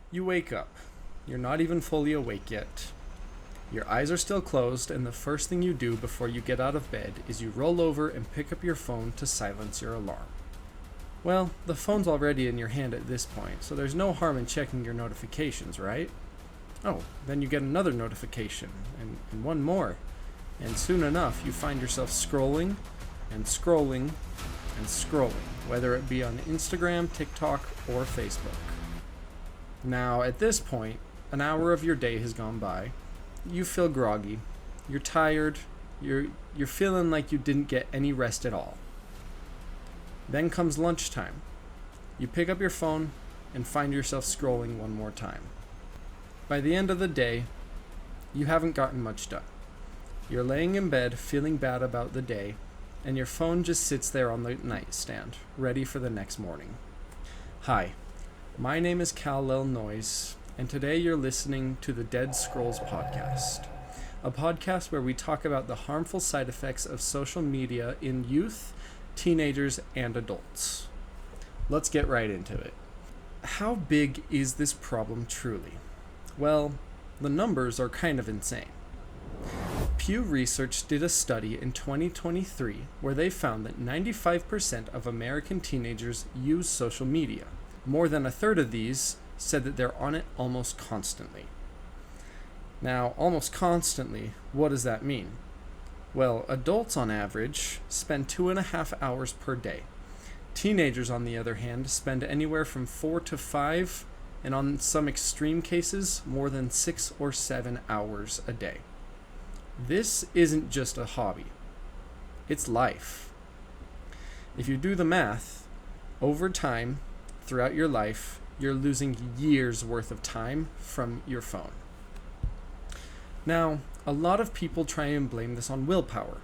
You wake up. You're not even fully awake yet. Your eyes are still closed, and the first thing you do before you get out of bed is you roll over and pick up your phone to silence your alarm. Well, the phone's already in your hand at this point, so there's no harm in checking your notifications, right? Oh, then you get another notification, and one more. And soon enough, you find yourself scrolling and scrolling and scrolling, whether it be on Instagram, TikTok, or Facebook. Now, at this point, an hour of your day has gone by. You feel groggy. You're tired. You're feeling like you didn't get any rest at all. Then comes lunchtime. You pick up your phone and find yourself scrolling one more time. By the end of the day, you haven't gotten much done. You're laying in bed feeling bad about the day, and your phone just sits there on the nightstand, ready for the next morning. Hi, my name is Kal-El Noyes, and today you're listening to the Dead Scrolls podcast, a podcast where we talk about the harmful side effects of social media in youth, teenagers, and adults. Let's get right into it. How big is this problem truly? Well, the numbers are kind of insane. Pew Research did a study in 2023 where they found that 95% of American teenagers use social media. More than a third of these said that they're on it almost constantly. Now, almost constantly, what does that mean? Well, adults on average spend 2.5 hours per day. Teenagers, on the other hand, spend anywhere from 4 to 5, and on some extreme cases, more than 6 or 7 hours a day. This isn't just a hobby. It's life. If you do the math, over time, throughout your life, you're losing years worth of time from your phone. Now, a lot of people try and blame this on willpower.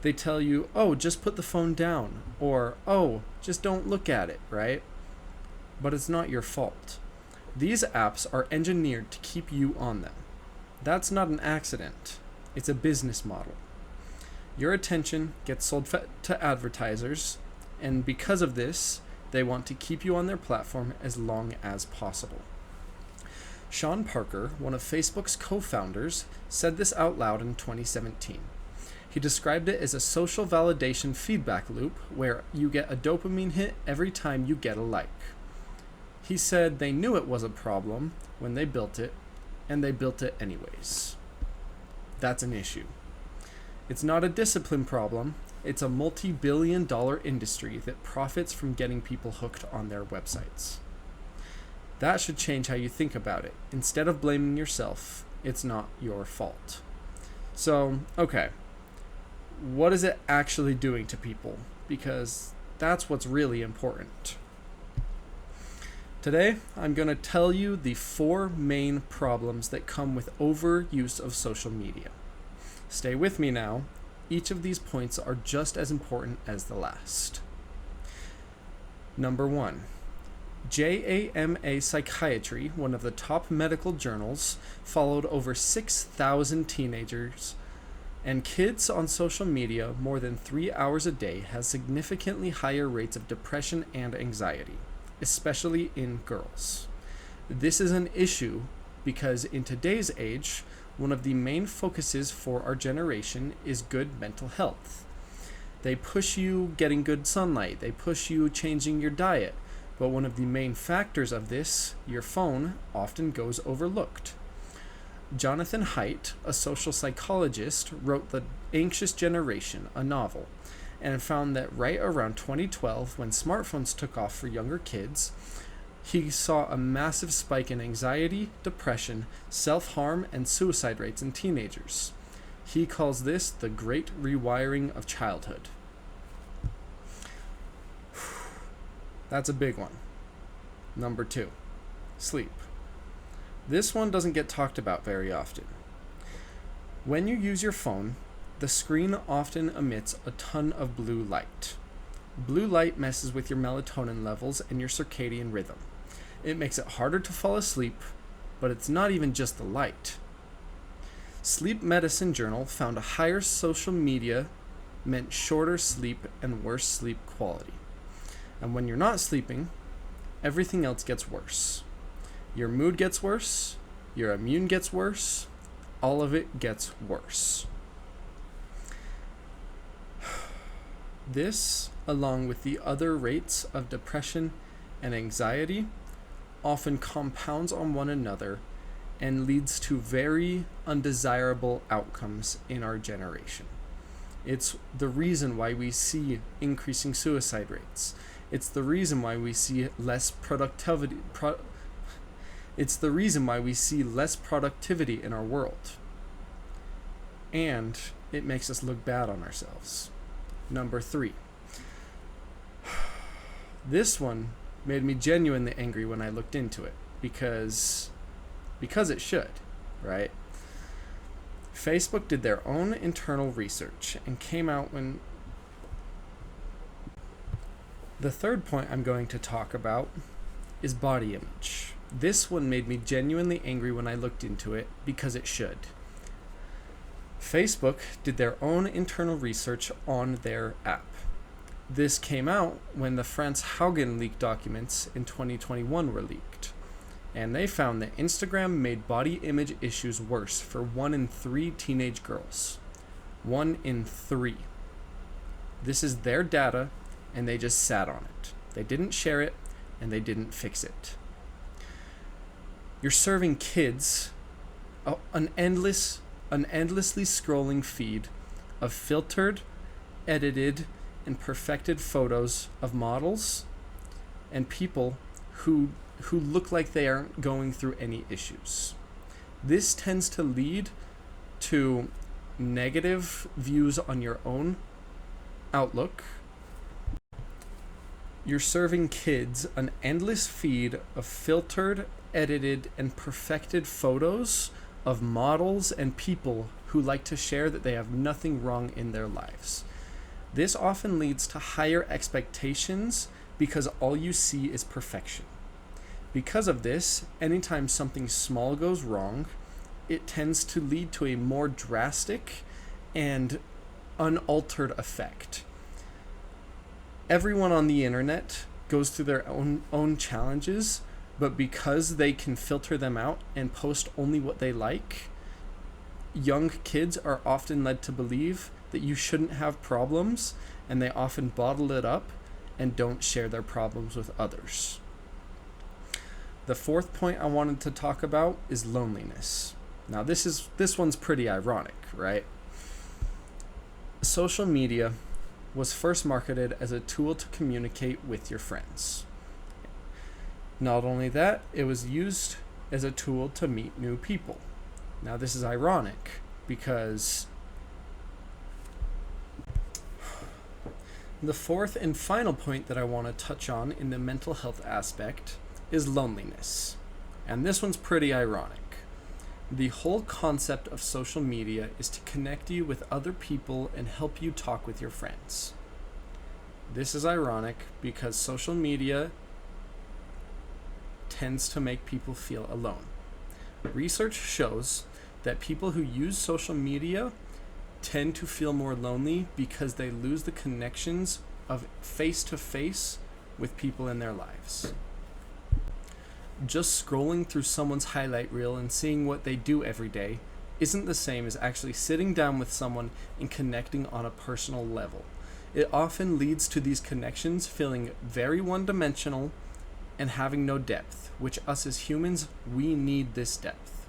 They tell you, oh, just put the phone down, or, oh, just don't look at it, right? But it's not your fault. These apps are engineered to keep you on them. That's not an accident. It's a business model. Your attention gets sold to advertisers, and because of this, they want to keep you on their platform as long as possible. Sean Parker, one of Facebook's co-founders, said this out loud in 2017. He described it as a social validation feedback loop where you get a dopamine hit every time you get a like. He said they knew it was a problem when they built it, and they built it anyways. That's an issue. It's not a discipline problem. It's a multi-billion-dollar industry that profits from getting people hooked on their websites. That should change how you think about it. Instead of blaming yourself, it's not your fault. So, okay, what is it actually doing to people? Because that's what's really important. Today, I'm going to tell you the 4 main problems that come with overuse of social media. Stay with me now. Each of these points are just as important as the last. Number 1. JAMA Psychiatry, one of the top medical journals, followed over 6,000 teenagers, and kids on social media more than 3 hours a day has significantly higher rates of depression and anxiety, especially in girls. This is an issue because in today's age, one of the main focuses for our generation is good mental health. They push you getting good sunlight, they push you changing your diet, but one of the main factors of this, your phone, often goes overlooked. Jonathan Haidt, a social psychologist, wrote The Anxious Generation, a novel, and found that right around 2012, when smartphones took off for younger kids, he saw a massive spike in anxiety, depression, self-harm, and suicide rates in teenagers. He calls this the great rewiring of childhood. That's a big one. Number 2, sleep. This one doesn't get talked about very often. When you use your phone, the screen often emits a ton of blue light. Blue light messes with your melatonin levels and your circadian rhythm. It makes it harder to fall asleep, but it's not even just the light. Sleep Medicine Journal found a higher social media meant shorter sleep and worse sleep quality. And when you're not sleeping, everything else gets worse. Your mood gets worse, your immune gets worse, all of it gets worse. This, along with the other rates of depression and anxiety, often compounds on one another and leads to very undesirable outcomes in our generation. It's the reason why we see increasing suicide rates. It's the reason why we see less productivity. It's the reason why we see less productivity in our world. And it makes us look bad on ourselves. Number 3. This one made me genuinely angry when I looked into it because it should, right? Facebook did their own internal research and came out when... The third point I'm going to talk about is body image. This one made me genuinely angry when I looked into it because it should. Facebook did their own internal research on their app. This came out when the Franz Haugen leaked documents in 2021 were leaked. And they found that Instagram made body image issues worse for 1 in 3 teenage girls. 1 in 3. This is their data, and they just sat on it. They didn't share it, and they didn't fix it. You're serving kids an endlessly scrolling feed of filtered, edited, and perfected photos of models and people who look like they aren't going through any issues. This tends to lead to negative views on your own outlook. You're serving kids an endless feed of filtered, edited, and perfected photos of models and people who like to share that they have nothing wrong in their lives. This often leads to higher expectations because all you see is perfection. Because of this, anytime something small goes wrong, it tends to lead to a more drastic and unaltered effect. Everyone on the internet goes through their own challenges, but because they can filter them out and post only what they like, young kids are often led to believe that you shouldn't have problems, and they often bottle it up and don't share their problems with others. The fourth point I wanted to talk about is loneliness. Now this one's pretty ironic, right? Social media was first marketed as a tool to communicate with your friends. Not only that, it was used as a tool to meet new people. Now this is ironic because the fourth and final point that I want to touch on in the mental health aspect is loneliness. And this one's pretty ironic. The whole concept of social media is to connect you with other people and help you talk with your friends. This is ironic because social media tends to make people feel alone. Research shows that people who use social media tend to feel more lonely because they lose the connections of face-to-face with people in their lives. Just scrolling through someone's highlight reel and seeing what they do every day isn't the same as actually sitting down with someone and connecting on a personal level. It often leads to these connections feeling very one-dimensional and having no depth, which us as humans, we need this depth.